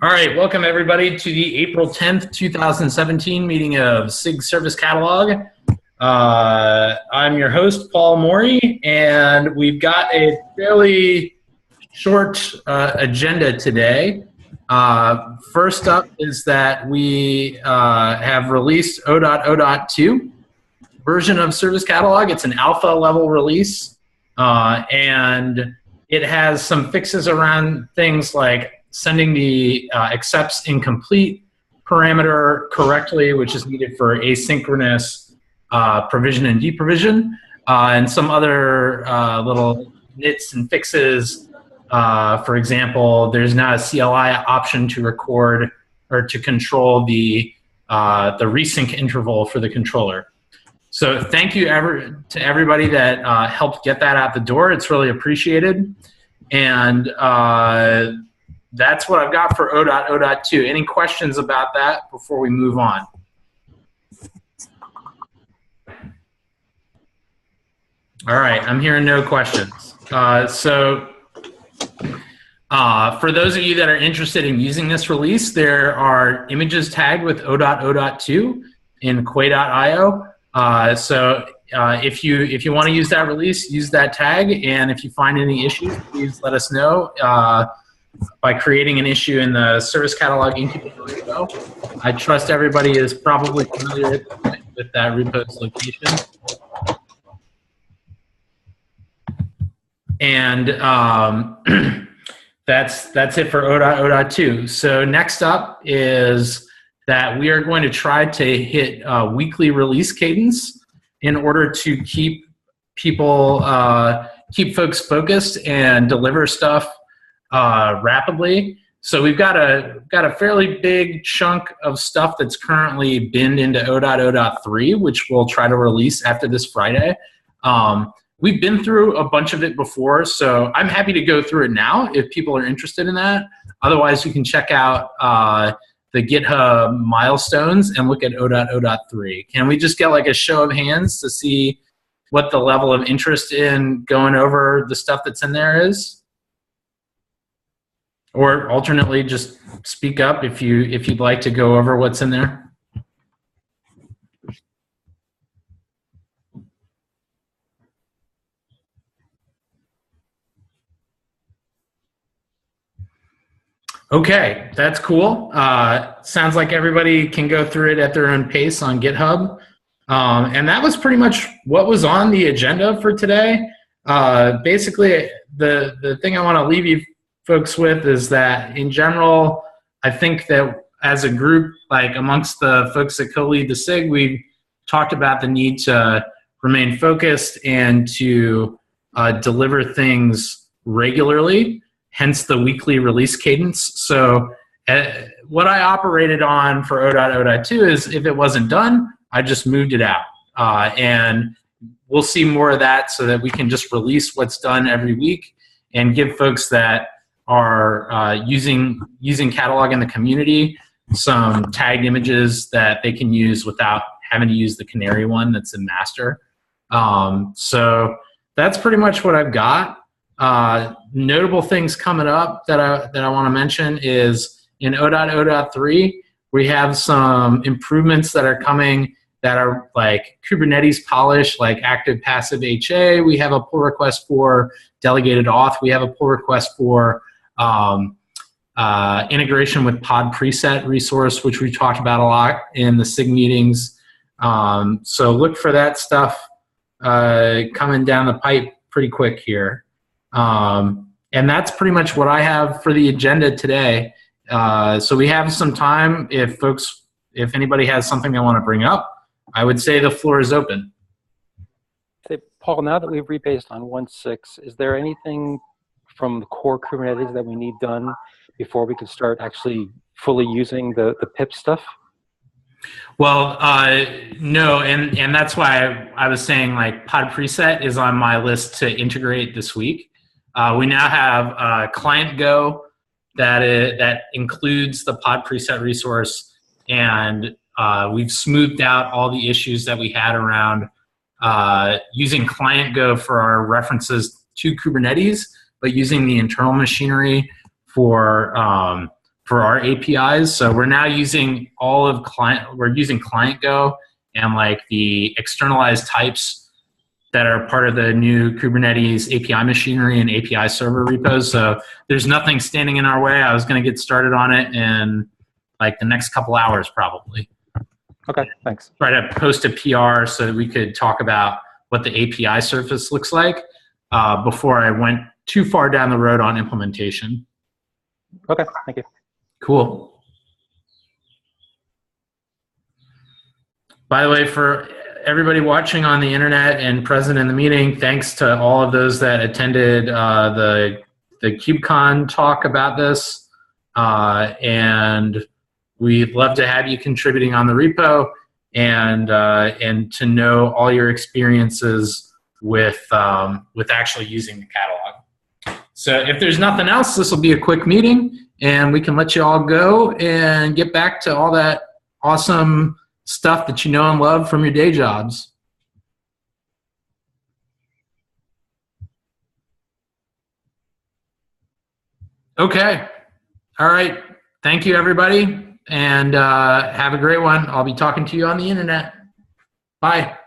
All right, welcome everybody to the April 10th, 2017 meeting of SIG Service Catalog. I'm your host, Paul Morey, and we've got a fairly short agenda today. First up is that we have released 0.0.2 version of Service Catalog. It's an alpha level release, and it has some fixes around things like sending the accepts incomplete parameter correctly, which is needed for asynchronous provision and deprovision, and some other little nits and fixes. For example, there's now a CLI option to record or to control the resync interval for the controller. So thank you to everybody that helped get that out the door. It's really appreciated. And that's what I've got for 0.0.2. Any questions about that before we move on? All right, I'm hearing no questions. For those of you that are interested in using this release, there are images tagged with 0.0.2 in Quay.io. If you want to use that release, use that tag, and if you find any issues, please let us know by creating an issue in the Service Catalog Incubator repo. I trust everybody is probably familiar with that repo's location. And that's it for 0.0.2. So next up is that we are going to try to hit weekly release cadence in order to keep folks focused and deliver stuff rapidly. So we've got a fairly big chunk of stuff that's currently binned into 0.0.3, which we'll try to release after this Friday. We've been through a bunch of it before, so I'm happy to go through it now if people are interested in that. Otherwise, you can check out the GitHub milestones and look at 0.0.3. Can we just get like a show of hands to see what the level of interest in going over the stuff that's in there is? Or alternately, just speak up if you'd like to go over what's in there. Okay, that's cool. Sounds like everybody can go through it at their own pace on GitHub. And that was pretty much what was on the agenda for today. Basically, the thing I want to leave you folks with is that in general, I think that as a group, like amongst the folks that co-lead the SIG, we've talked about the need to remain focused and to deliver things regularly, hence the weekly release cadence. So what I operated on for 0.0.2 is if it wasn't done, I just moved it out. And we'll see more of that so that we can just release what's done every week and give folks that are using Catalog in the community some tagged images that they can use without having to use the canary one that's in master. So that's pretty much what I've got. Notable things coming up that I want to mention is in 0.0.3, we have some improvements that are coming that are like Kubernetes polish, like active passive HA. We have a pull request for delegated auth. We have a pull request for integration with pod preset resource, which we talked about a lot in the SIG meetings. So look for that stuff coming down the pipe pretty quick here. And that's pretty much what I have for the agenda today. So we have some time if anybody has something they want to bring up. I would say the floor is open. Hey, Paul, now that we've rebased on 1.6, is there anything from the core Kubernetes that we need done before we can start actually fully using the pip stuff? Well, no, and that's why I was saying like pod preset is on my list to integrate this week. We now have client Go that includes the pod preset resource, and we've smoothed out all the issues that we had around using client Go for our references to Kubernetes, but using the internal machinery for our APIs. So we're now using we're using Client Go and like the externalized types that are part of the new Kubernetes API machinery and API server repos. So there's nothing standing in our way. I was going to get started on it in like the next couple hours probably. Okay, thanks. Try to post a PR so that we could talk about what the API surface looks like before I went too far down the road on implementation. Okay, thank you. Cool. By the way, for everybody watching on the internet and present in the meeting, thanks to all of those that attended the KubeCon talk about this. And we'd love to have you contributing on the repo and to know all your experiences with actually using the catalog. So if there's nothing else, this will be a quick meeting, and we can let you all go and get back to all that awesome stuff that you know and love from your day jobs. Okay. All right. Thank you, everybody, and have a great one. I'll be talking to you on the internet. Bye.